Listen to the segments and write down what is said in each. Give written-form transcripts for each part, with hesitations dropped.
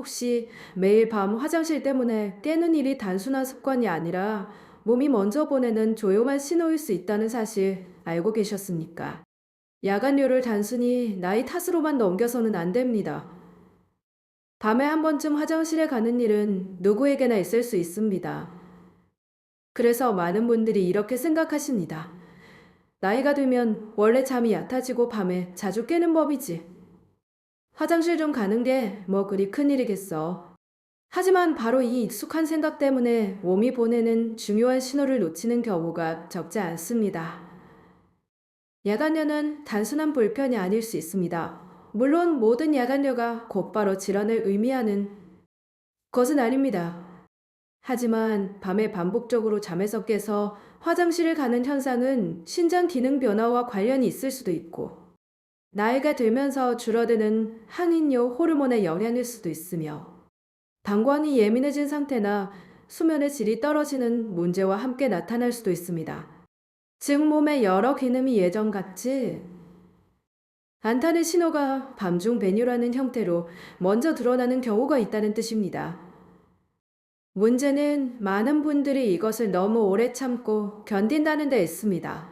혹시 매일 밤 화장실 때문에 깨는 일이 단순한 습관이 아니라 몸이 먼저 보내는 조용한 신호일 수 있다는 사실 알고 계셨습니까? 야간료를 단순히 나이 탓으로만 넘겨서는 안 됩니다. 밤에 한 번쯤 화장실에 가는 일은 누구에게나 있을 수 있습니다. 그래서 많은 분들이 이렇게 생각하십니다. 나이가 들면 원래 잠이 얕아지고 밤에 자주 깨는 법이지. 화장실 좀 가는 게 뭐 그리 큰일이겠어. 하지만 바로 이 익숙한 생각 때문에 몸이 보내는 중요한 신호를 놓치는 경우가 적지 않습니다. 야간료는 단순한 불편이 아닐 수 있습니다. 물론 모든 야간료가 곧바로 질환을 의미하는 것은 아닙니다. 하지만 밤에 반복적으로 잠에서 깨서 화장실을 가는 현상은 신장 기능 변화와 관련이 있을 수도 있고, 나이가 들면서 줄어드는 항인료 호르몬의 영향일 수도 있으며, 방광이 예민해진 상태나 수면의 질이 떨어지는 문제와 함께 나타날 수도 있습니다. 즉, 몸의 여러 기능이 예전같이 않다는 신호가 밤중 배뇨라는 형태로 먼저 드러나는 경우가 있다는 뜻입니다. 문제는 많은 분들이 이것을 너무 오래 참고 견딘다는 데 있습니다.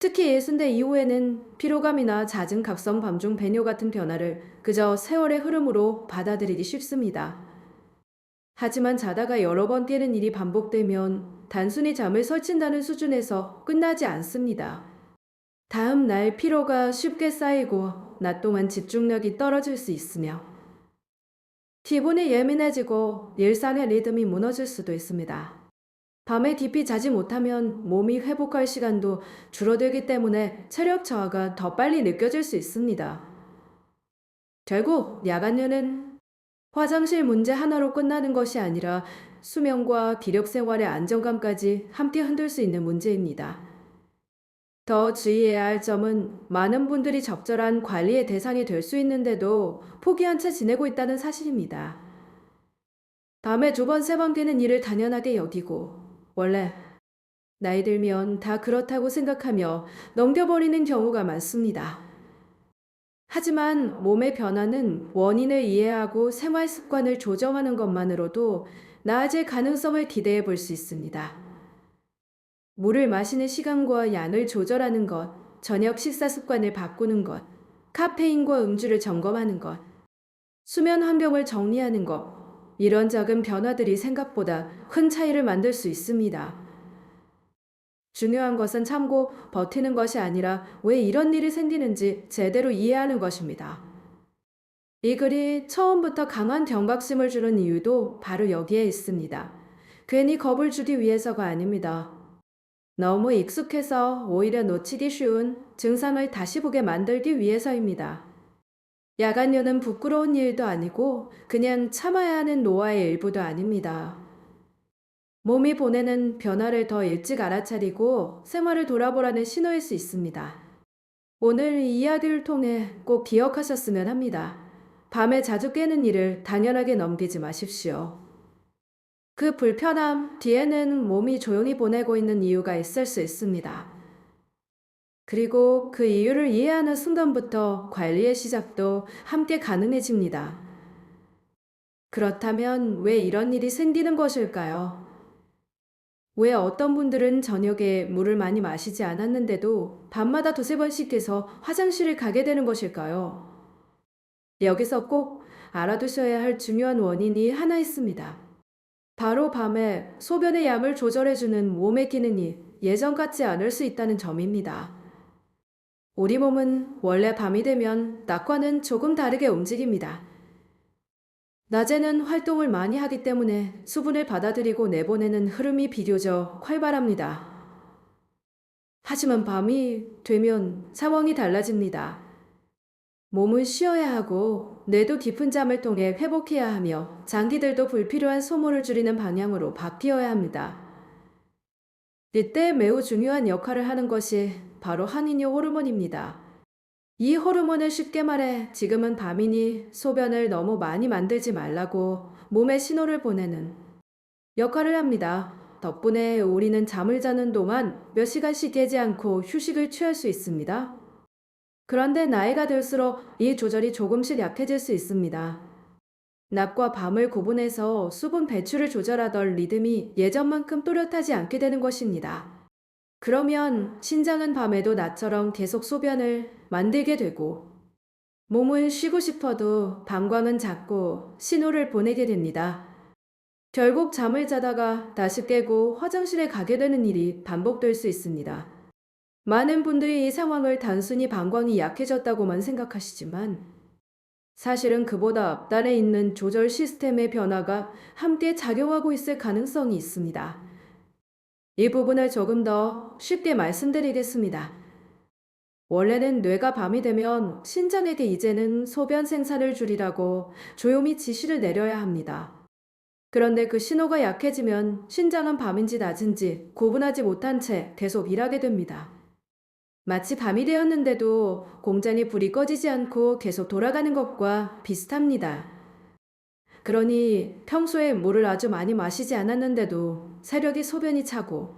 특히 60대 이후에는 피로감이나 잦은 각성 밤중 배뇨 같은 변화를 그저 세월의 흐름으로 받아들이기 쉽습니다. 하지만 자다가 여러 번 깨는 일이 반복되면 단순히 잠을 설친다는 수준에서 끝나지 않습니다. 다음 날 피로가 쉽게 쌓이고 낮 동안 집중력이 떨어질 수 있으며 기분이 예민해지고 일상의 리듬이 무너질 수도 있습니다. 밤에 깊이 자지 못하면 몸이 회복할 시간도 줄어들기 때문에 체력 저하가 더 빨리 느껴질 수 있습니다. 결국 야간류는 화장실 문제 하나로 끝나는 것이 아니라 수면과 기력 생활의 안정감까지 함께 흔들 수 있는 문제입니다. 더 주의해야 할 점은 많은 분들이 적절한 관리의 대상이 될 수 있는데도 포기한 채 지내고 있다는 사실입니다. 밤에 두 번, 세 번 깨는 일을 당연하게 여기고, 원래 나이 들면 다 그렇다고 생각하며 넘겨버리는 경우가 많습니다. 하지만 몸의 변화는 원인을 이해하고 생활 습관을 조정하는 것만으로도 나아질 가능성을 기대해 볼 수 있습니다. 물을 마시는 시간과 양을 조절하는 것, 저녁 식사 습관을 바꾸는 것, 카페인과 음주를 점검하는 것, 수면 환경을 정리하는 것, 이런 작은 변화들이 생각보다 큰 차이를 만들 수 있습니다. 중요한 것은 참고 버티는 것이 아니라 왜 이런 일이 생기는지 제대로 이해하는 것입니다. 이 글이 처음부터 강한 경각심을 주는 이유도 바로 여기에 있습니다. 괜히 겁을 주기 위해서가 아닙니다. 너무 익숙해서 오히려 놓치기 쉬운 증상을 다시 보게 만들기 위해서입니다. 야간료는 부끄러운 일도 아니고 그냥 참아야 하는 노화의 일부도 아닙니다. 몸이 보내는 변화를 더 일찍 알아차리고 생활을 돌아보라는 신호일 수 있습니다. 오늘 이 이야기를 통해 꼭 기억하셨으면 합니다. 밤에 자주 깨는 일을 당연하게 넘기지 마십시오. 그 불편함 뒤에는 몸이 조용히 보내고 있는 이유가 있을 수 있습니다. 그리고 그 이유를 이해하는 순간부터 관리의 시작도 함께 가능해집니다. 그렇다면 왜 이런 일이 생기는 것일까요? 왜 어떤 분들은 저녁에 물을 많이 마시지 않았는데도 밤마다 두세 번씩 깨서 화장실을 가게 되는 것일까요? 여기서 꼭 알아두셔야 할 중요한 원인이 하나 있습니다. 바로 밤에 소변의 양을 조절해주는 몸의 기능이 예전 같지 않을 수 있다는 점입니다. 우리 몸은 원래 밤이 되면 낮과는 조금 다르게 움직입니다. 낮에는 활동을 많이 하기 때문에 수분을 받아들이고 내보내는 흐름이 비교적 활발합니다. 하지만 밤이 되면 상황이 달라집니다. 몸은 쉬어야 하고 뇌도 깊은 잠을 통해 회복해야 하며 장기들도 불필요한 소모를 줄이는 방향으로 바뀌어야 합니다. 이때 매우 중요한 역할을 하는 것이 바로 항인효 호르몬입니다. 이 호르몬은 쉽게 말해 지금은 밤이니 소변을 너무 많이 만들지 말라고 몸에 신호를 보내는 역할을 합니다. 덕분에 우리는 잠을 자는 동안 몇 시간씩 깨지 않고 휴식을 취할 수 있습니다. 그런데 나이가 들수록 이 조절이 조금씩 약해질 수 있습니다. 낮과 밤을 구분해서 수분 배출을 조절하던 리듬이 예전만큼 또렷하지 않게 되는 것입니다. 그러면 신장은 밤에도 낮처럼 계속 소변을 만들게 되고 몸은 쉬고 싶어도 방광은 작고 신호를 보내게 됩니다. 결국 잠을 자다가 다시 깨고 화장실에 가게 되는 일이 반복될 수 있습니다. 많은 분들이 이 상황을 단순히 방광이 약해졌다고만 생각하시지만 사실은 그보다 앞단에 있는 조절 시스템의 변화가 함께 작용하고 있을 가능성이 있습니다. 이 부분을 조금 더 쉽게 말씀드리겠습니다. 원래는 뇌가 밤이 되면 신장에게 이제는 소변 생산을 줄이라고 조용히 지시를 내려야 합니다. 그런데 그 신호가 약해지면 신장은 밤인지 낮인지 구분하지 못한 채 계속 일하게 됩니다. 마치 밤이 되었는데도 공장의 불이 꺼지지 않고 계속 돌아가는 것과 비슷합니다. 그러니 평소에 물을 아주 많이 마시지 않았는데도 새벽에 소변이 차고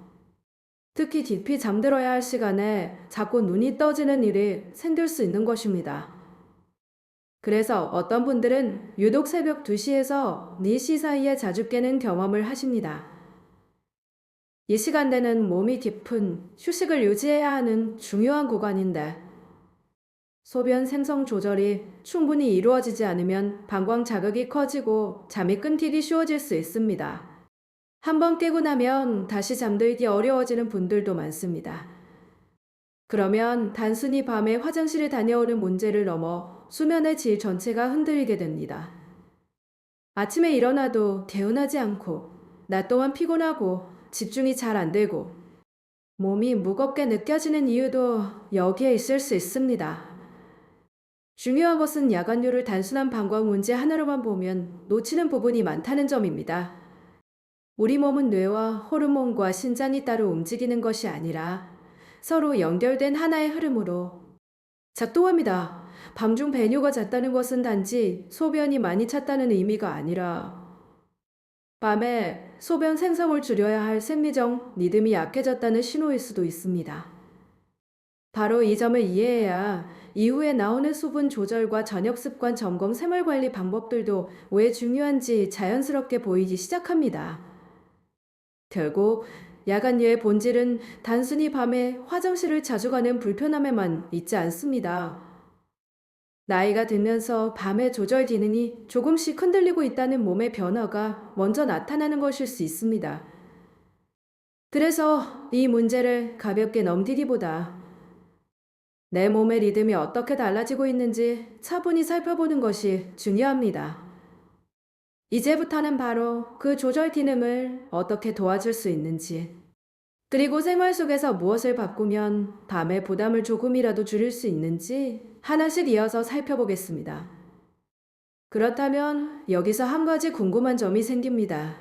특히 깊이 잠들어야 할 시간에 자꾸 눈이 떠지는 일이 생길 수 있는 것입니다. 그래서 어떤 분들은 유독 새벽 2시에서 4시 사이에 자주 깨는 경험을 하십니다. 이 시간대는 몸이 깊은 휴식을 유지해야 하는 중요한 구간인데 소변 생성 조절이 충분히 이루어지지 않으면 방광 자극이 커지고 잠이 끊기기 쉬워질 수 있습니다. 한번 깨고 나면 다시 잠들기 어려워지는 분들도 많습니다. 그러면 단순히 밤에 화장실을 다녀오는 문제를 넘어 수면의 질 전체가 흔들리게 됩니다. 아침에 일어나도 개운하지 않고, 낮 동안 피곤하고, 집중이 잘 안 되고, 몸이 무겁게 느껴지는 이유도 여기에 있을 수 있습니다. 중요한 것은 야간류를 단순한 방광 문제 하나로만 보면 놓치는 부분이 많다는 점입니다. 우리 몸은 뇌와 호르몬과 신장이 따로 움직이는 것이 아니라 서로 연결된 하나의 흐름으로 작동합니다. 밤중 배뇨가 잦다는 것은 단지 소변이 많이 찼다는 의미가 아니라 밤에 소변 생성을 줄여야 할 생리적 리듬이 약해졌다는 신호일 수도 있습니다. 바로 이 점을 이해해야 이후에 나오는 수분 조절과 저녁 습관 점검 생활 관리 방법들도 왜 중요한지 자연스럽게 보이기 시작합니다. 결국 야간류의 본질은 단순히 밤에 화장실을 자주 가는 불편함에만 있지 않습니다. 나이가 들면서 밤의 조절 기능이 조금씩 흔들리고 있다는 몸의 변화가 먼저 나타나는 것일 수 있습니다. 그래서 이 문제를 가볍게 넘기기보다 내 몸의 리듬이 어떻게 달라지고 있는지 차분히 살펴보는 것이 중요합니다. 이제부터는 바로 그 조절 기능을 어떻게 도와줄 수 있는지, 그리고 생활 속에서 무엇을 바꾸면 밤의 부담을 조금이라도 줄일 수 있는지 하나씩 이어서 살펴보겠습니다. 그렇다면 여기서 한 가지 궁금한 점이 생깁니다.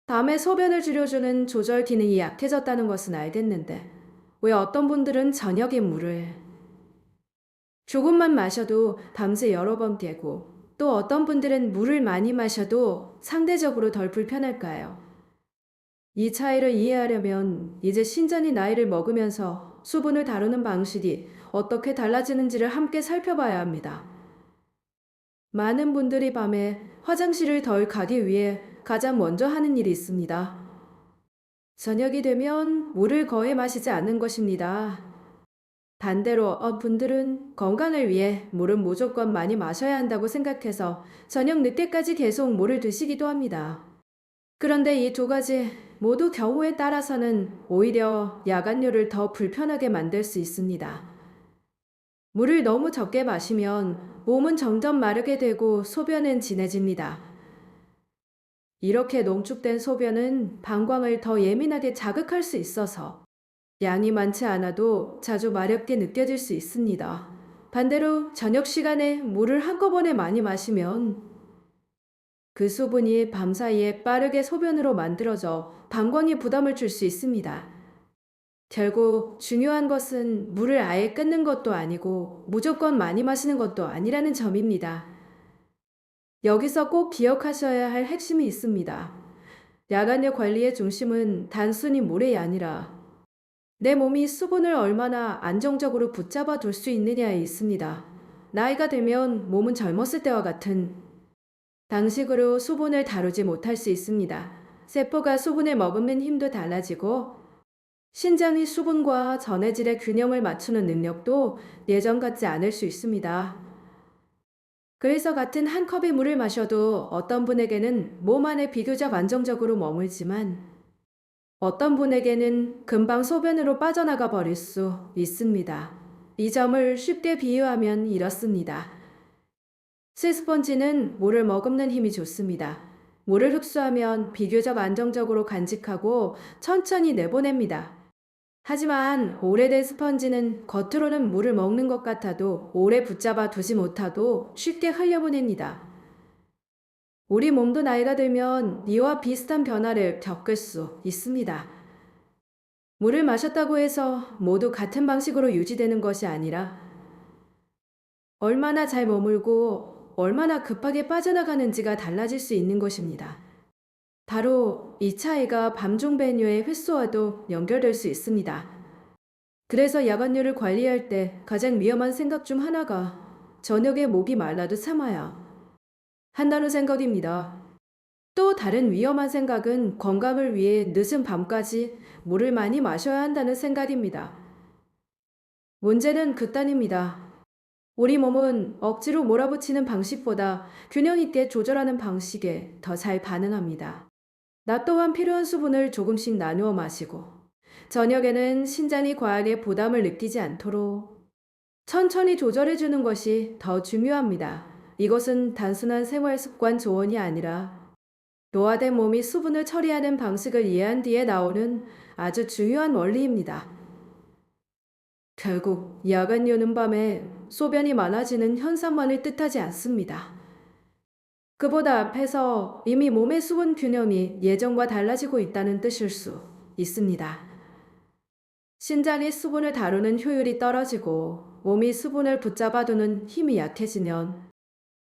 밤에 소변을 줄여주는 조절 기능이 약해졌다는 것은 알겠는데, 왜 어떤 분들은 저녁에 물을 조금만 마셔도 밤새 여러 번 깨고, 또 어떤 분들은 물을 많이 마셔도 상대적으로 덜 불편할까요? 이 차이를 이해하려면 이제 신장이 나이를 먹으면서 수분을 다루는 방식이 어떻게 달라지는지를 함께 살펴봐야 합니다. 많은 분들이 밤에 화장실을 덜 가기 위해 가장 먼저 하는 일이 있습니다. 저녁이 되면 물을 거의 마시지 않는 것입니다. 반대로 분들은 건강을 위해 물은 무조건 많이 마셔야 한다고 생각해서 저녁 늦게까지 계속 물을 드시기도 합니다. 그런데 이 두 가지 모두 경우에 따라서는 오히려 야간류를 더 불편하게 만들 수 있습니다. 물을 너무 적게 마시면 몸은 점점 마르게 되고 소변은 진해집니다. 이렇게 농축된 소변은 방광을 더 예민하게 자극할 수 있어서 양이 많지 않아도 자주 마렵게 느껴질 수 있습니다. 반대로 저녁 시간에 물을 한꺼번에 많이 마시면 그 수분이 밤사이에 빠르게 소변으로 만들어져 방광에 부담을 줄 수 있습니다. 결국 중요한 것은 물을 아예 끊는 것도 아니고 무조건 많이 마시는 것도 아니라는 점입니다. 여기서 꼭 기억하셔야 할 핵심이 있습니다. 야간의 관리의 중심은 단순히 물이 아니라 내 몸이 수분을 얼마나 안정적으로 붙잡아 둘 수 있느냐에 있습니다. 나이가 들면 몸은 젊었을 때와 같은 방식으로 수분을 다루지 못할 수 있습니다. 세포가 수분을 머금는 힘도 달라지고 신장이 수분과 전해질의 균형을 맞추는 능력도 예전 같지 않을 수 있습니다. 그래서 같은 한 컵의 물을 마셔도 어떤 분에게는 몸 안에 비교적 안정적으로 머물지만 어떤 분에게는 금방 소변으로 빠져나가 버릴 수 있습니다. 이 점을 쉽게 비유하면 이렇습니다. 스스펀지는 물을 머금는 힘이 좋습니다. 물을 흡수하면 비교적 안정적으로 간직하고 천천히 내보냅니다. 하지만 오래된 스펀지는 겉으로는 물을 먹는 것 같아도 오래 붙잡아 두지 못하도 쉽게 흘려보냅니다. 우리 몸도 나이가 들면 이와 비슷한 변화를 겪을 수 있습니다. 물을 마셨다고 해서 모두 같은 방식으로 유지되는 것이 아니라 얼마나 잘 머물고 얼마나 급하게 빠져나가는지가 달라질 수 있는 것입니다. 바로 이 차이가 밤중 배뇨의 횟수와도 연결될 수 있습니다. 그래서 야간류를 관리할 때 가장 위험한 생각 중 하나가 저녁에 목이 말라도 참아야 한다는 생각입니다. 또 다른 위험한 생각은 건강을 위해 늦은 밤까지 물을 많이 마셔야 한다는 생각입니다. 문제는 그딴입니다. 우리 몸은 억지로 몰아붙이는 방식보다 균형 있게 조절하는 방식에 더 잘 반응합니다. 낮 또한 필요한 수분을 조금씩 나누어 마시고 저녁에는 신장이 과하게 부담을 느끼지 않도록 천천히 조절해 주는 것이 더 중요합니다. 이것은 단순한 생활 습관 조언이 아니라 노화된 몸이 수분을 처리하는 방식을 이해한 뒤에 나오는 아주 중요한 원리입니다. 결국 야간류는 밤에 소변이 많아지는 현상만을 뜻하지 않습니다. 그보다 앞에서 이미 몸의 수분 균형이 예전과 달라지고 있다는 뜻일 수 있습니다. 신장이 수분을 다루는 효율이 떨어지고 몸이 수분을 붙잡아두는 힘이 약해지면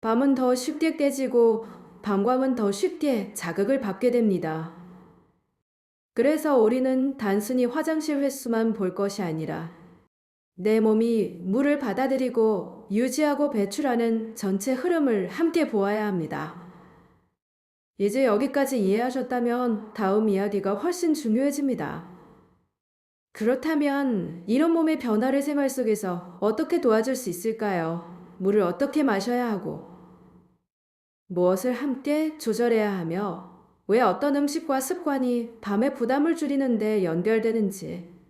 밤은 더 쉽게 깨지고 방광은 더 쉽게 자극을 받게 됩니다. 그래서 우리는 단순히 화장실 횟수만 볼 것이 아니라 내 몸이 물을 받아들이고 유지하고 배출하는 전체 흐름을 함께 보아야 합니다. 이제 여기까지 이해하셨다면 다음 이야기가 훨씬 중요해집니다. 그렇다면 이런 몸의 변화를 생활 속에서 어떻게 도와줄 수 있을까요? 물을 어떻게 마셔야 하고 무엇을 함께 조절해야 하며 왜 어떤 음식과 습관이 밤의 부담을 줄이는데 연결되는지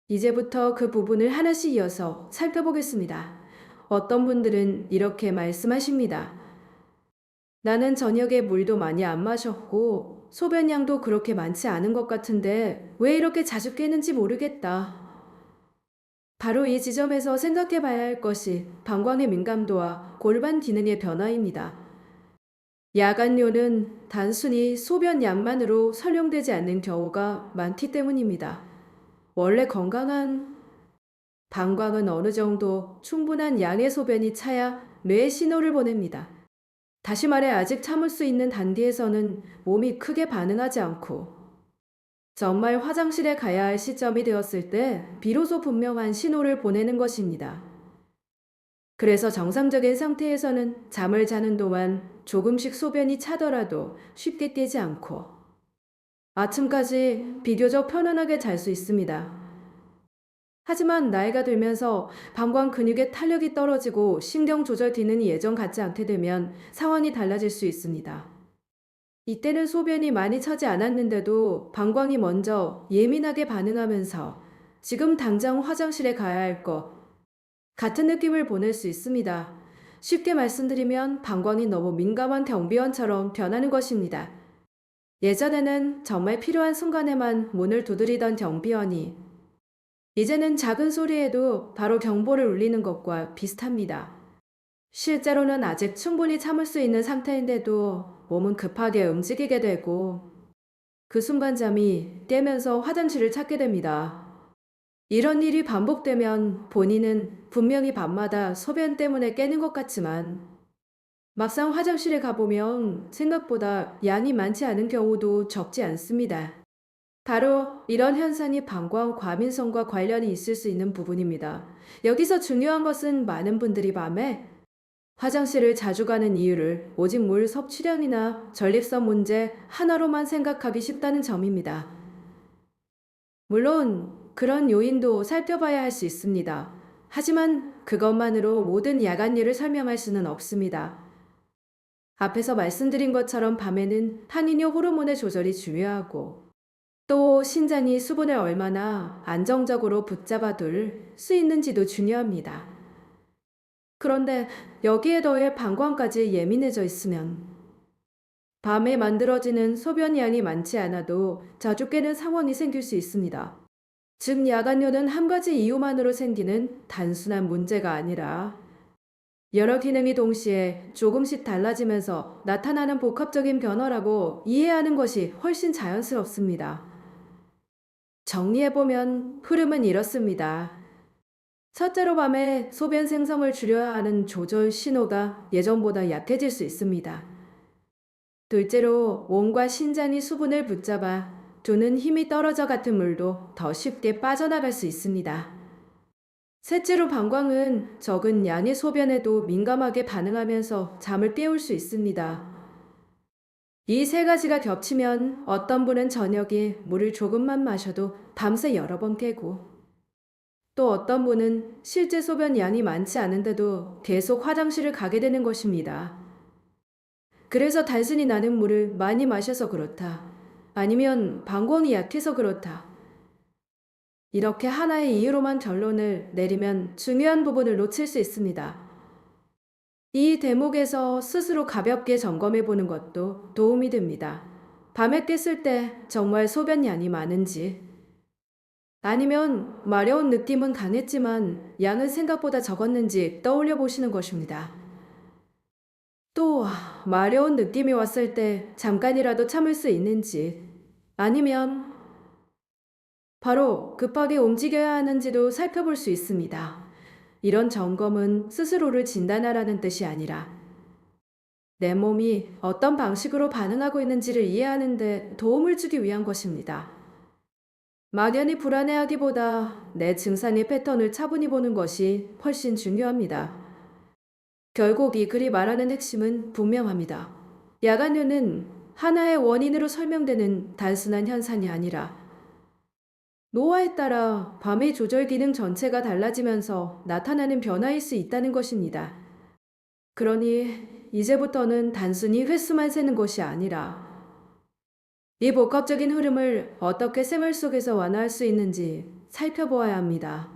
이제부터 그 부분을 하나씩 이어서 살펴보겠습니다. 어떤 분들은 이렇게 말씀하십니다. 나는 저녁에 물도 많이 안 마셨고 소변량도 그렇게 많지 않은 것 같은데 왜 이렇게 자주 깨는지 모르겠다. 바로 이 지점에서 생각해 봐야 할 것이 방광의 민감도와 골반 기능의 변화입니다. 야간뇨는 단순히 소변 양만으로 설명되지 않는 경우가 많기 때문입니다. 원래 건강한 방광은 어느 정도 충분한 양의 소변이 차야 뇌에 신호를 보냅니다. 다시 말해 아직 참을 수 있는 단계에서는 몸이 크게 반응하지 않고 정말 화장실에 가야 할 시점이 되었을 때 비로소 분명한 신호를 보내는 것입니다. 그래서 정상적인 상태에서는 잠을 자는 동안 조금씩 소변이 차더라도 쉽게 깨지 않고 아침까지 비교적 편안하게 잘 수 있습니다. 하지만 나이가 들면서 방광 근육의 탄력이 떨어지고 신경 조절 기능이 예전 같지 않게 되면 상황이 달라질 수 있습니다. 이때는 소변이 많이 차지 않았는데도 방광이 먼저 예민하게 반응하면서 지금 당장 화장실에 가야 할 것 같은 느낌을 보낼 수 있습니다. 쉽게 말씀드리면 방광이 너무 민감한 경비원처럼 변하는 것입니다. 예전에는 정말 필요한 순간에만 문을 두드리던 경비원이 이제는 작은 소리에도 바로 경보를 울리는 것과 비슷합니다. 실제로는 아직 충분히 참을 수 있는 상태인데도 몸은 급하게 움직이게 되고 그 순간 잠이 깨면서 화장실을 찾게 됩니다. 이런 일이 반복되면 본인은 분명히 밤마다 소변 때문에 깨는 것 같지만 막상 화장실에 가보면 생각보다 양이 많지 않은 경우도 적지 않습니다. 바로 이런 현상이 방광 과민성과 관련이 있을 수 있는 부분입니다. 여기서 중요한 것은 많은 분들이 밤에 화장실을 자주 가는 이유를 오직 물 섭취량이나 전립선 문제 하나로만 생각하기 쉽다는 점입니다. 물론 그런 요인도 살펴봐야 할 수 있습니다. 하지만 그것만으로 모든 야간일을 설명할 수는 없습니다. 앞에서 말씀드린 것처럼 밤에는 항이뇨 호르몬의 조절이 중요하고 또 신장이 수분을 얼마나 안정적으로 붙잡아둘 수 있는지도 중요합니다. 그런데 여기에 더해 방광까지 예민해져 있으면 밤에 만들어지는 소변 양이 많지 않아도 자주 깨는 상황이 생길 수 있습니다. 즉, 야간뇨는 한 가지 이유만으로 생기는 단순한 문제가 아니라 여러 기능이 동시에 조금씩 달라지면서 나타나는 복합적인 변화라고 이해하는 것이 훨씬 자연스럽습니다. 정리해보면 흐름은 이렇습니다. 첫째로 밤에 소변 생성을 줄여야 하는 조절 신호가 예전보다 약해질 수 있습니다. 둘째로 몸과 신장이 수분을 붙잡아 두는 힘이 떨어져 같은 물도 더 쉽게 빠져나갈 수 있습니다. 셋째로 방광은 적은 양의 소변에도 민감하게 반응하면서 잠을 깨울 수 있습니다. 이 세 가지가 겹치면 어떤 분은 저녁에 물을 조금만 마셔도 밤새 여러 번 깨고 또 어떤 분은 실제 소변 양이 많지 않은데도 계속 화장실을 가게 되는 것입니다. 그래서 단순히 나는 물을 많이 마셔서 그렇다. 아니면 방광이 약해서 그렇다. 이렇게 하나의 이유로만 결론을 내리면 중요한 부분을 놓칠 수 있습니다. 이 대목에서 스스로 가볍게 점검해 보는 것도 도움이 됩니다. 밤에 깼을 때 정말 소변량이 많은지, 아니면 마려운 느낌은 강했지만 양은 생각보다 적었는지 떠올려 보시는 것입니다. 또 마려운 느낌이 왔을 때 잠깐이라도 참을 수 있는지, 아니면 바로 급하게 움직여야 하는지도 살펴볼 수 있습니다. 이런 점검은 스스로를 진단하라는 뜻이 아니라 내 몸이 어떤 방식으로 반응하고 있는지를 이해하는 데 도움을 주기 위한 것입니다. 막연히 불안해하기보다 내 증상의 패턴을 차분히 보는 것이 훨씬 중요합니다. 결국 이 글이 말하는 핵심은 분명합니다. 야간뇨는 하나의 원인으로 설명되는 단순한 현상이 아니라 노화에 따라 밤의 조절 기능 전체가 달라지면서 나타나는 변화일 수 있다는 것입니다. 그러니 이제부터는 단순히 횟수만 세는 것이 아니라 이 복합적인 흐름을 어떻게 생활 속에서 완화할 수 있는지 살펴보아야 합니다.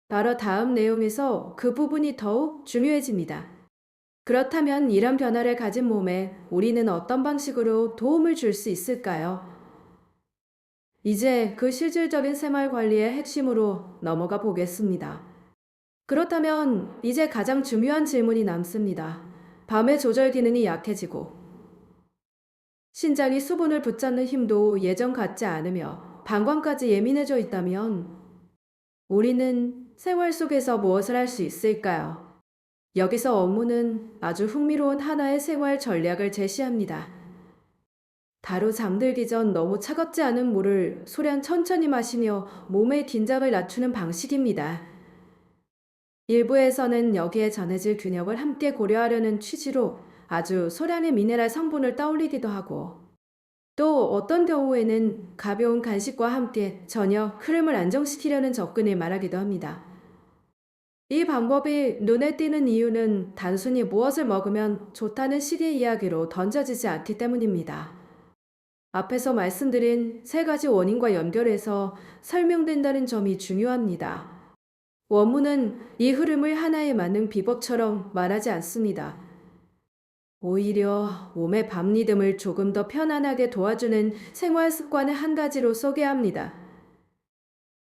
바로 다음 내용에서 그 부분이 더욱 중요해집니다. 그렇다면 이런 변화를 가진 몸에 우리는 어떤 방식으로 도움을 줄 수 있을까요? 이제 그 실질적인 생활 관리의 핵심으로 넘어가 보겠습니다. 그렇다면 이제 가장 중요한 질문이 남습니다. 밤의 조절 기능이 약해지고 신장이 수분을 붙잡는 힘도 예전 같지 않으며 방광까지 예민해져 있다면 우리는 생활 속에서 무엇을 할 수 있을까요? 여기서 업무는 아주 흥미로운 하나의 생활 전략을 제시합니다. 바로 잠들기 전 너무 차갑지 않은 물을 소량 천천히 마시며 몸의 긴장을 낮추는 방식입니다. 일부에서는 여기에 전해질 균형을 함께 고려하려는 취지로 아주 소량의 미네랄 성분을 떠올리기도 하고 또 어떤 경우에는 가벼운 간식과 함께 저녁 흐름을 안정시키려는 접근을 말하기도 합니다. 이 방법이 눈에 띄는 이유는 단순히 무엇을 먹으면 좋다는 식의 이야기로 던져지지 않기 때문입니다. 앞에서 말씀드린 세 가지 원인과 연결해서 설명된다는 점이 중요합니다. 원문은 이 흐름을 하나의 만능 비법처럼 말하지 않습니다. 오히려 몸의 밤 리듬을 조금 더 편안하게 도와주는 생활 습관의 한 가지로 소개합니다.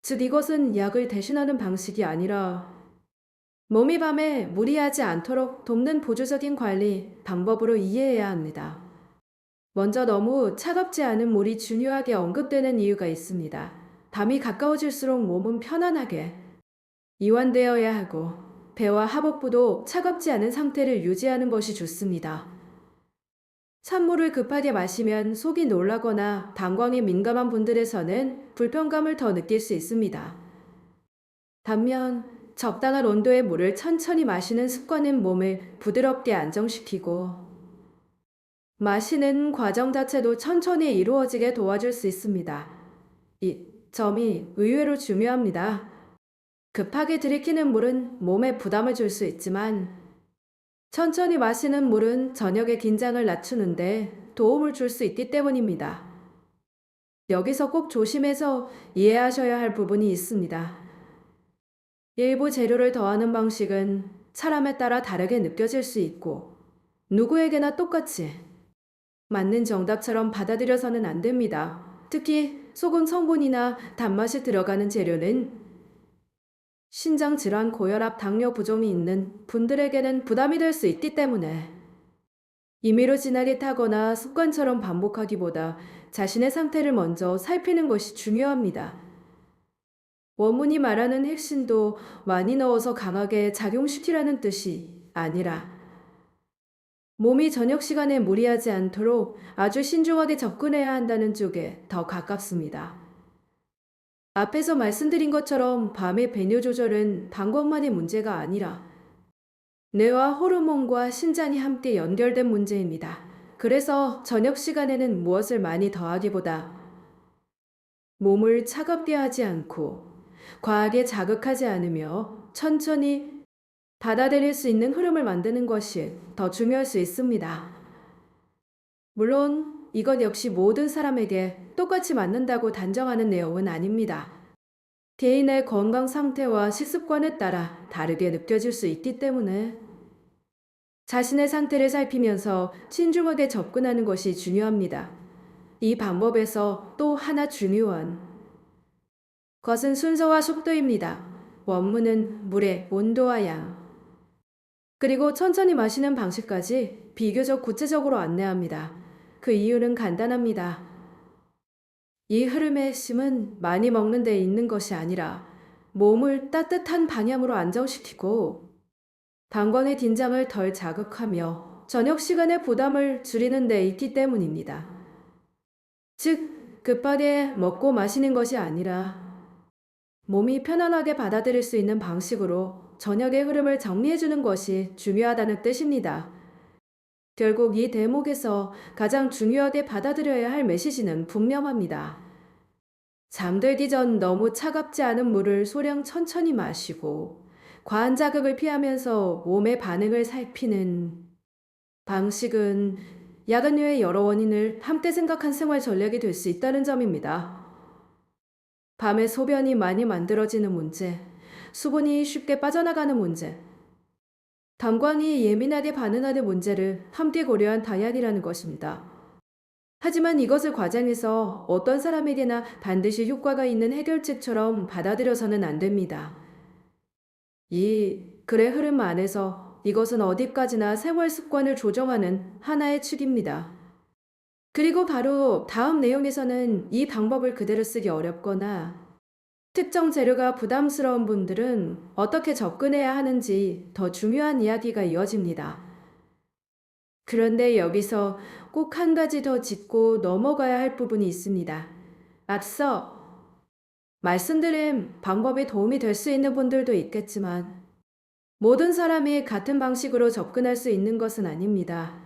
즉 이것은 약을 대신하는 방식이 아니라 몸이 밤에 무리하지 않도록 돕는 보조적인 관리 방법으로 이해해야 합니다. 먼저 너무 차갑지 않은 물이 중요하게 언급되는 이유가 있습니다. 밤이 가까워질수록 몸은 편안하게 이완되어야 하고 배와 하복부도 차갑지 않은 상태를 유지하는 것이 좋습니다. 찬물을 급하게 마시면 속이 놀라거나 방광에 민감한 분들에서는 불편감을 더 느낄 수 있습니다. 반면 적당한 온도의 물을 천천히 마시는 습관은 몸을 부드럽게 안정시키고 마시는 과정 자체도 천천히 이루어지게 도와줄 수 있습니다. 이 점이 의외로 중요합니다. 급하게 들이키는 물은 몸에 부담을 줄 수 있지만 천천히 마시는 물은 저녁의 긴장을 낮추는데 도움을 줄 수 있기 때문입니다. 여기서 꼭 조심해서 이해하셔야 할 부분이 있습니다. 일부 재료를 더하는 방식은 사람에 따라 다르게 느껴질 수 있고 누구에게나 똑같이 맞는 정답처럼 받아들여서는 안 됩니다. 특히 소금 성분이나 단맛이 들어가는 재료는 신장 질환, 고혈압, 당뇨 부종이 있는 분들에게는 부담이 될 수 있기 때문에 임의로 진하게 타거나 습관처럼 반복하기보다 자신의 상태를 먼저 살피는 것이 중요합니다. 원문이 말하는 핵심도 많이 넣어서 강하게 작용시키라는 뜻이 아니라 몸이 저녁 시간에 무리하지 않도록 아주 신중하게 접근해야 한다는 쪽에 더 가깝습니다. 앞에서 말씀드린 것처럼 밤의 배뇨 조절은 방법만의 문제가 아니라 뇌와 호르몬과 신장이 함께 연결된 문제입니다. 그래서 저녁 시간에는 무엇을 많이 더하기보다 몸을 차갑게 하지 않고 과하게 자극하지 않으며 천천히 받아들일 수 있는 흐름을 만드는 것이 더 중요할 수 있습니다. 물론 이건 역시 모든 사람에게 똑같이 맞는다고 단정하는 내용은 아닙니다. 개인의 건강 상태와 식습관에 따라 다르게 느껴질 수 있기 때문에 자신의 상태를 살피면서 신중하게 접근하는 것이 중요합니다. 이 방법에서 또 하나 중요한 것은 순서와 속도입니다. 원문은 물의 온도와 양, 그리고 천천히 마시는 방식까지 비교적 구체적으로 안내합니다. 그 이유는 간단합니다. 이 흐름의 핵심은 많이 먹는 데 있는 것이 아니라 몸을 따뜻한 방향으로 안정시키고 방광의 긴장을 덜 자극하며 저녁 시간의 부담을 줄이는 데 있기 때문입니다. 즉, 급하게 먹고 마시는 것이 아니라 몸이 편안하게 받아들일 수 있는 방식으로 저녁의 흐름을 정리해주는 것이 중요하다는 뜻입니다. 결국 이 대목에서 가장 중요하게 받아들여야 할 메시지는 분명합니다. 잠들기 전 너무 차갑지 않은 물을 소량 천천히 마시고 과한 자극을 피하면서 몸의 반응을 살피는 방식은 야근류의 여러 원인을 함께 생각한 생활 전략이 될 수 있다는 점입니다. 밤에 소변이 많이 만들어지는 문제, 수분이 쉽게 빠져나가는 문제, 담광이 예민하게 반응하는 문제를 함께 고려한 다이어트라는 것입니다. 하지만 이것을 과장해서 어떤 사람에게나 반드시 효과가 있는 해결책처럼 받아들여서는 안 됩니다. 이 글의 흐름 안에서 이것은 어디까지나 생활 습관을 조정하는 하나의 축입니다. 그리고 바로 다음 내용에서는 이 방법을 그대로 쓰기 어렵거나 특정 재료가 부담스러운 분들은 어떻게 접근해야 하는지 더 중요한 이야기가 이어집니다. 그런데 여기서 꼭 한 가지 더 짚고 넘어가야 할 부분이 있습니다. 앞서 말씀드린 방법이 도움이 될 수 있는 분들도 있겠지만 모든 사람이 같은 방식으로 접근할 수 있는 것은 아닙니다.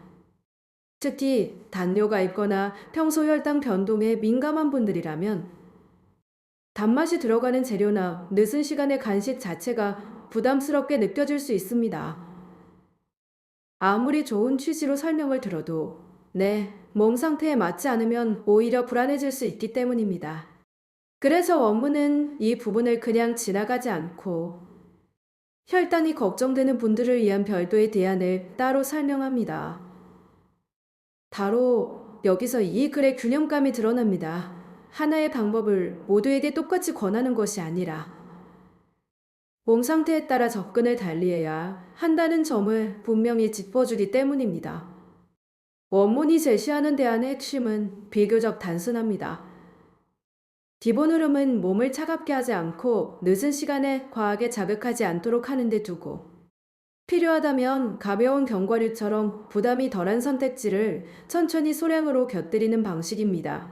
특히 당뇨가 있거나 평소 혈당 변동에 민감한 분들이라면 단맛이 들어가는 재료나 늦은 시간의 간식 자체가 부담스럽게 느껴질 수 있습니다. 아무리 좋은 취지로 설명을 들어도 내 몸 상태에 맞지 않으면 오히려 불안해질 수 있기 때문입니다. 그래서 원문은 이 부분을 그냥 지나가지 않고 혈당이 걱정되는 분들을 위한 별도의 대안을 따로 설명합니다. 바로 여기서 이 글의 균형감이 드러납니다. 하나의 방법을 모두에게 똑같이 권하는 것이 아니라 몸 상태에 따라 접근을 달리해야 한다는 점을 분명히 짚어주기 때문입니다. 원문이 제시하는 대안의 핵심은 비교적 단순합니다. 기본 흐름은 몸을 차갑게 하지 않고 늦은 시간에 과하게 자극하지 않도록 하는 데 두고 필요하다면 가벼운 견과류처럼 부담이 덜한 선택지를 천천히 소량으로 곁들이는 방식입니다.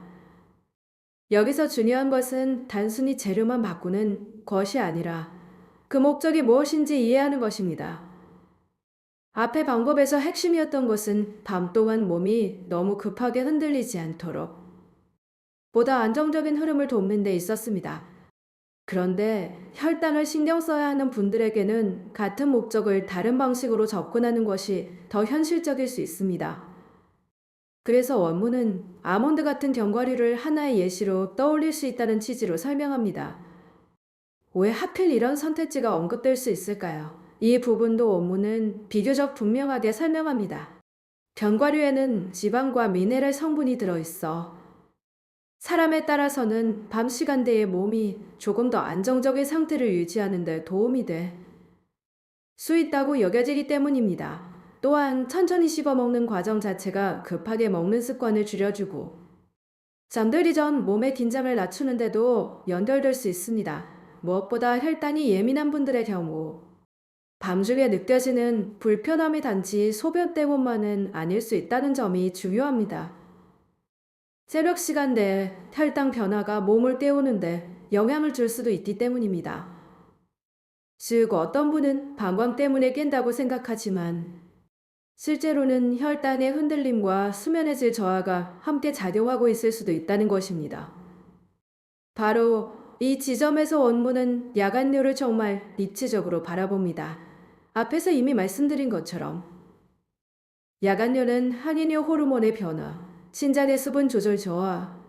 여기서 중요한 것은 단순히 재료만 바꾸는 것이 아니라 그 목적이 무엇인지 이해하는 것입니다. 앞의 방법에서 핵심이었던 것은 밤 동안 몸이 너무 급하게 흔들리지 않도록 보다 안정적인 흐름을 돕는 데 있었습니다. 그런데 혈당을 신경 써야 하는 분들에게는 같은 목적을 다른 방식으로 접근하는 것이 더 현실적일 수 있습니다. 그래서 원문은 아몬드 같은 견과류를 하나의 예시로 떠올릴 수 있다는 취지로 설명합니다. 왜 하필 이런 선택지가 언급될 수 있을까요? 이 부분도 원문은 비교적 분명하게 설명합니다. 견과류에는 지방과 미네랄 성분이 들어있어 사람에 따라서는 밤 시간대에 몸이 조금 더 안정적인 상태를 유지하는 데 도움이 돼 수 있다고 여겨지기 때문입니다. 또한 천천히 씹어 먹는 과정 자체가 급하게 먹는 습관을 줄여주고 잠들기 전 몸의 긴장을 낮추는 데도 연결될 수 있습니다. 무엇보다 혈당이 예민한 분들의 경우 밤중에 느껴지는 불편함이 단지 소변 때문만은 아닐 수 있다는 점이 중요합니다. 새벽 시간대에 혈당 변화가 몸을 깨우는데 영향을 줄 수도 있기 때문입니다. 즉, 어떤 분은 방광 때문에 깬다고 생각하지만 실제로는 혈당의 흔들림과 수면의 질 저하가 함께 작용하고 있을 수도 있다는 것입니다. 바로 이 지점에서 원문은 야간류를 정말 입체적으로 바라봅니다. 앞에서 이미 말씀드린 것처럼 야간류는 항이뇨 호르몬의 변화, 신장의 수분 조절 저하,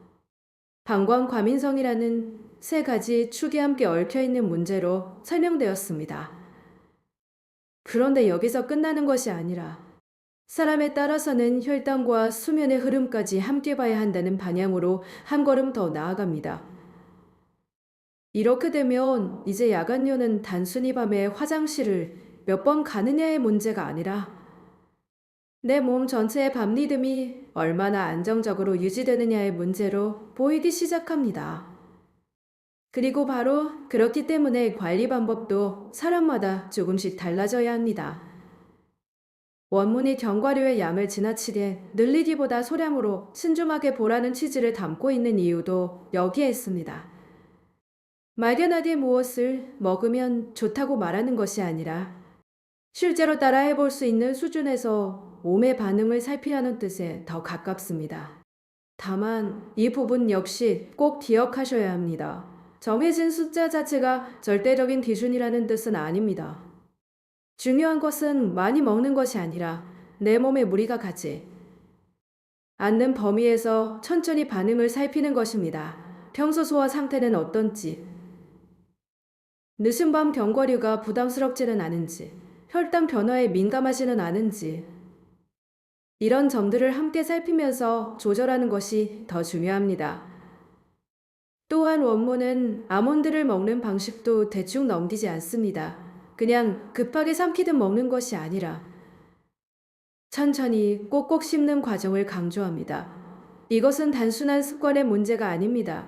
방광 과민성이라는 세 가지 축이 함께 얽혀있는 문제로 설명되었습니다. 그런데 여기서 끝나는 것이 아니라 사람에 따라서는 혈당과 수면의 흐름까지 함께 봐야 한다는 방향으로 한 걸음 더 나아갑니다. 이렇게 되면 이제 야간류는 단순히 밤에 화장실을 몇 번 가느냐의 문제가 아니라 내 몸 전체의 밤 리듬이 얼마나 안정적으로 유지되느냐의 문제로 보이기 시작합니다. 그리고 바로 그렇기 때문에 관리 방법도 사람마다 조금씩 달라져야 합니다. 원문이 견과류의 양을 지나치게 늘리기보다 소량으로 신중하게 보라는 취지를 담고 있는 이유도 여기에 있습니다. 막연하게 무엇을 먹으면 좋다고 말하는 것이 아니라 실제로 따라해 볼 수 있는 수준에서 몸의 반응을 살피라는 뜻에 더 가깝습니다. 다만 이 부분 역시 꼭 기억하셔야 합니다. 정해진 숫자 자체가 절대적인 기준이라는 뜻은 아닙니다. 중요한 것은 많이 먹는 것이 아니라 내 몸에 무리가 가지 않는 범위에서 천천히 반응을 살피는 것입니다. 평소 소화 상태는 어떤지, 늦은 밤 견과류가 부담스럽지는 않은지, 혈당 변화에 민감하지는 않은지 이런 점들을 함께 살피면서 조절하는 것이 더 중요합니다. 또한 원문은 아몬드를 먹는 방식도 대충 넘기지 않습니다. 그냥 급하게 삼키듯 먹는 것이 아니라 천천히 꼭꼭 씹는 과정을 강조합니다. 이것은 단순한 습관의 문제가 아닙니다.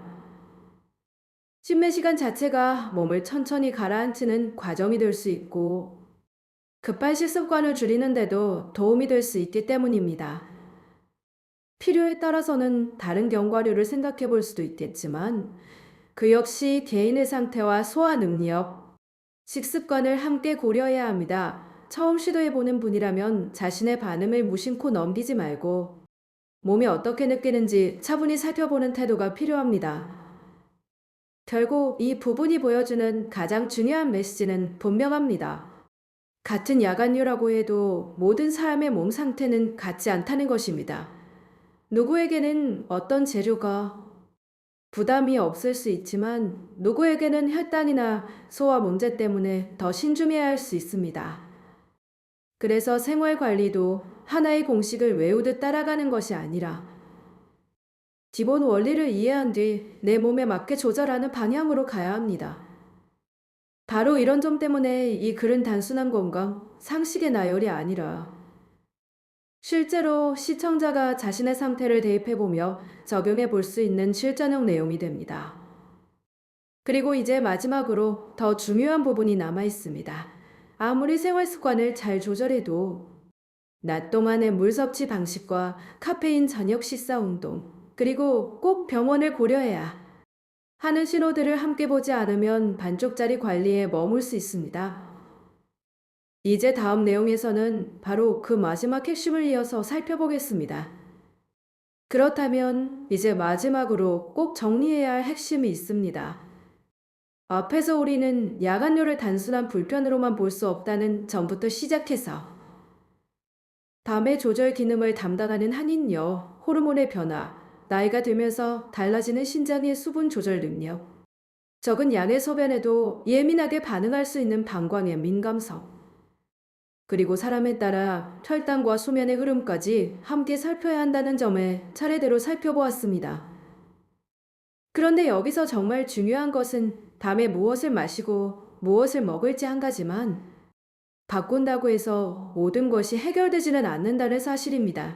씹는 시간 자체가 몸을 천천히 가라앉히는 과정이 될 수 있고 급한 식습관을 줄이는데도 도움이 될 수 있기 때문입니다. 필요에 따라서는 다른 견과류를 생각해 볼 수도 있겠지만 그 역시 개인의 상태와 소화 능력, 식습관을 함께 고려해야 합니다. 처음 시도해보는 분이라면 자신의 반응을 무심코 넘기지 말고 몸이 어떻게 느끼는지 차분히 살펴보는 태도가 필요합니다. 결국 이 부분이 보여주는 가장 중요한 메시지는 분명합니다. 같은 야간류라고 해도 모든 사람의 몸 상태는 같지 않다는 것입니다. 누구에게는 어떤 재료가 부담이 없을 수 있지만 누구에게는 혈당이나 소화 문제 때문에 더 신중해야 할 수 있습니다. 그래서 생활 관리도 하나의 공식을 외우듯 따라가는 것이 아니라 기본 원리를 이해한 뒤 내 몸에 맞게 조절하는 방향으로 가야 합니다. 바로 이런 점 때문에 이 글은 단순한 건강, 상식의 나열이 아니라 실제로 시청자가 자신의 상태를 대입해보며 적용해 볼 수 있는 실전형 내용이 됩니다. 그리고 이제 마지막으로 더 중요한 부분이 남아 있습니다. 아무리 생활 습관을 잘 조절해도 낮 동안의 물 섭취 방식과 카페인 저녁 식사 운동, 그리고 꼭 병원을 고려해야 하는 신호들을 함께 보지 않으면 반쪽짜리 관리에 머물 수 있습니다. 이제 다음 내용에서는 바로 그 마지막 핵심을 이어서 살펴보겠습니다. 그렇다면 이제 마지막으로 꼭 정리해야 할 핵심이 있습니다. 앞에서 우리는 야간뇨를 단순한 불편으로만 볼 수 없다는 점부터 시작해서 담의 조절 기능을 담당하는 한인녀, 호르몬의 변화, 나이가 들면서 달라지는 신장의 수분 조절 능력, 적은 양의 소변에도 예민하게 반응할 수 있는 방광의 민감성, 그리고 사람에 따라 혈당과 수면의 흐름까지 함께 살펴야 한다는 점을 차례대로 살펴보았습니다. 그런데 여기서 정말 중요한 것은 밤에 무엇을 마시고 무엇을 먹을지 한 가지만 바꾼다고 해서 모든 것이 해결되지는 않는다는 사실입니다.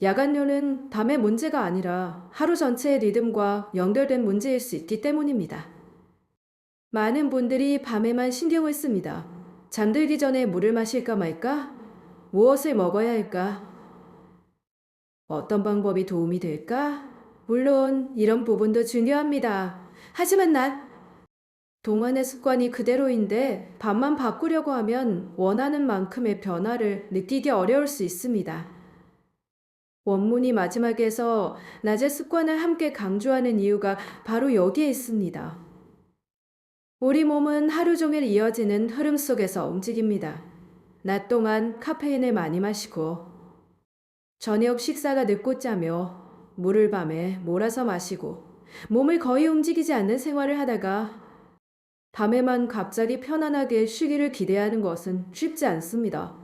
야간뇨는 밤의 문제가 아니라 하루 전체의 리듬과 연결된 문제일 수 있기 때문입니다. 많은 분들이 밤에만 신경을 씁니다. 잠들기 전에 물을 마실까 말까? 무엇을 먹어야 할까? 어떤 방법이 도움이 될까? 물론 이런 부분도 중요합니다. 하지만 난 동안의 습관이 그대로인데 밤만 바꾸려고 하면 원하는 만큼의 변화를 느끼기 어려울 수 있습니다. 원문이 마지막에서 낮의 습관을 함께 강조하는 이유가 바로 여기에 있습니다. 우리 몸은 하루 종일 이어지는 흐름 속에서 움직입니다. 낮 동안 카페인을 많이 마시고 저녁 식사가 늦고 짜며 물을 밤에 몰아서 마시고 몸을 거의 움직이지 않는 생활을 하다가 밤에만 갑자기 편안하게 쉬기를 기대하는 것은 쉽지 않습니다.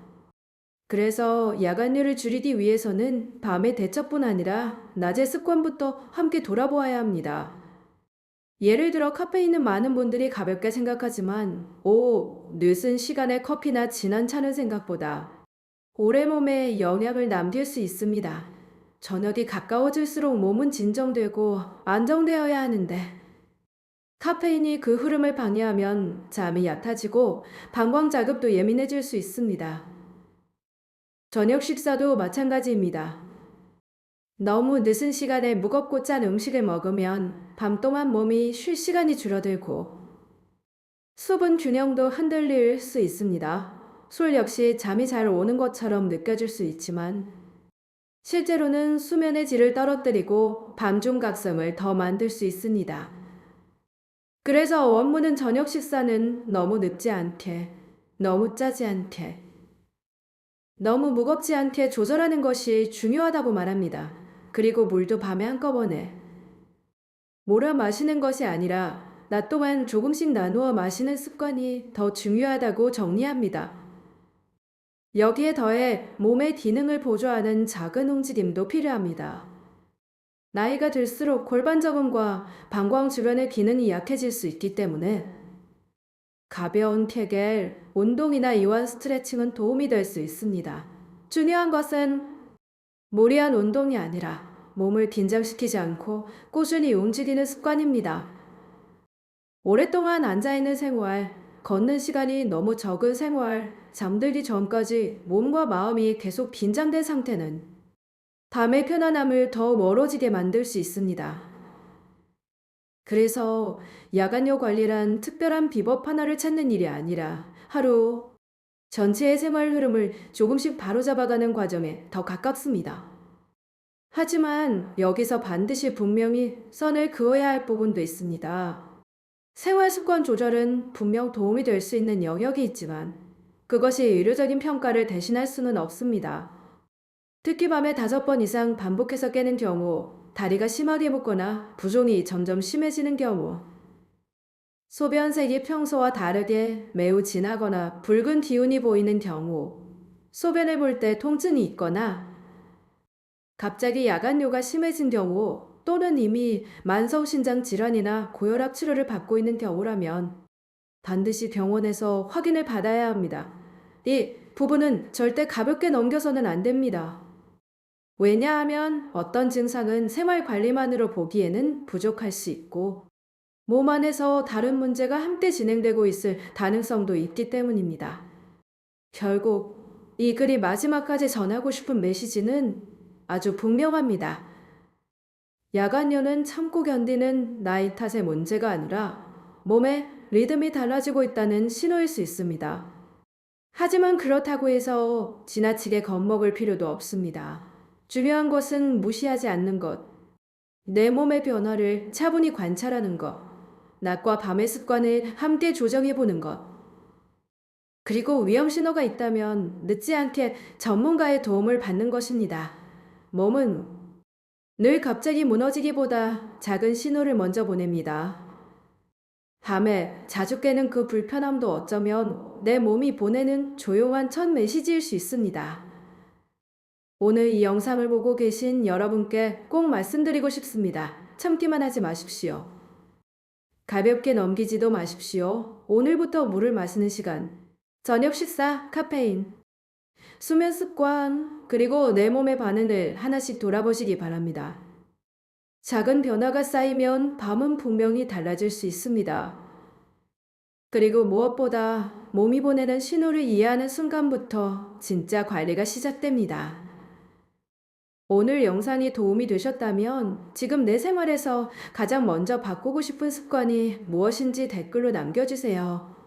그래서 야간류를 줄이기 위해서는 밤의 대처뿐 아니라 낮의 습관부터 함께 돌아보아야 합니다. 예를 들어 카페인은 많은 분들이 가볍게 생각하지만 늦은 시간에 커피나 진한 차는 생각보다 오래 몸에 영향을 남길 수 있습니다. 저녁이 가까워질수록 몸은 진정되고 안정되어야 하는데 카페인이 그 흐름을 방해하면 잠이 얕아지고 방광 자극도 예민해질 수 있습니다. 저녁 식사도 마찬가지입니다. 너무 늦은 시간에 무겁고 짠 음식을 먹으면 밤 동안 몸이 쉴 시간이 줄어들고 수분 균형도 흔들릴 수 있습니다. 술 역시 잠이 잘 오는 것처럼 느껴질 수 있지만 실제로는 수면의 질을 떨어뜨리고 밤중 각성을 더 만들 수 있습니다. 그래서 원문은 저녁 식사는 너무 늦지 않게, 너무 짜지 않게, 너무 무겁지 않게 조절하는 것이 중요하다고 말합니다. 그리고 물도 밤에 한꺼번에 몰아 마시는 것이 아니라 낮 동안 조금씩 나누어 마시는 습관이 더 중요하다고 정리합니다. 여기에 더해 몸의 기능을 보조하는 작은 움직임도 필요합니다. 나이가 들수록 골반저근과 방광 주변의 기능이 약해질 수 있기 때문에 가벼운 케겔, 운동이나 이완 스트레칭은 도움이 될 수 있습니다. 중요한 것은 무리한 운동이 아니라 몸을 긴장시키지 않고 꾸준히 움직이는 습관입니다. 오랫동안 앉아있는 생활, 걷는 시간이 너무 적은 생활, 잠들기 전까지 몸과 마음이 계속 긴장된 상태는 밤의 편안함을 더 멀어지게 만들 수 있습니다. 그래서 야간요 관리란 특별한 비법 하나를 찾는 일이 아니라 하루 전체의 생활 흐름을 조금씩 바로잡아가는 과정에 더 가깝습니다. 하지만 여기서 반드시 분명히 선을 그어야 할 부분도 있습니다. 생활 습관 조절은 분명 도움이 될 수 있는 영역이 있지만 그것이 의료적인 평가를 대신할 수는 없습니다. 특히 밤에 5번 이상 반복해서 깨는 경우, 다리가 심하게 붓거나 부종이 점점 심해지는 경우, 소변색이 평소와 다르게 매우 진하거나 붉은 기운이 보이는 경우, 소변을 볼 때 통증이 있거나 갑자기 야간뇨가 심해진 경우 또는 이미 만성신장 질환이나 고혈압 치료를 받고 있는 경우라면 반드시 병원에서 확인을 받아야 합니다. 이 부분은 절대 가볍게 넘겨서는 안 됩니다. 왜냐하면 어떤 증상은 생활 관리만으로 보기에는 부족할 수 있고 몸 안에서 다른 문제가 함께 진행되고 있을 가능성도 있기 때문입니다. 결국 이 글이 마지막까지 전하고 싶은 메시지는 아주 분명합니다. 야간류는 참고 견디는 나이 탓의 문제가 아니라 몸의 리듬이 달라지고 있다는 신호일 수 있습니다. 하지만 그렇다고 해서 지나치게 겁먹을 필요도 없습니다. 중요한 것은 무시하지 않는 것, 내 몸의 변화를 차분히 관찰하는 것, 낮과 밤의 습관을 함께 조정해 보는 것, 그리고 위험 신호가 있다면 늦지 않게 전문가의 도움을 받는 것입니다. 몸은 늘 갑자기 무너지기보다 작은 신호를 먼저 보냅니다. 밤에 자주 깨는 그 불편함도 어쩌면 내 몸이 보내는 조용한 첫 메시지일 수 있습니다. 오늘 이 영상을 보고 계신 여러분께 꼭 말씀드리고 싶습니다. 참기만 하지 마십시오. 가볍게 넘기지도 마십시오. 오늘부터 물을 마시는 시간, 저녁 식사, 카페인, 수면 습관, 그리고 내 몸의 반응을 하나씩 돌아보시기 바랍니다. 작은 변화가 쌓이면 밤은 분명히 달라질 수 있습니다. 그리고 무엇보다 몸이 보내는 신호를 이해하는 순간부터 진짜 관리가 시작됩니다. 오늘 영상이 도움이 되셨다면 지금 내 생활에서 가장 먼저 바꾸고 싶은 습관이 무엇인지 댓글로 남겨주세요.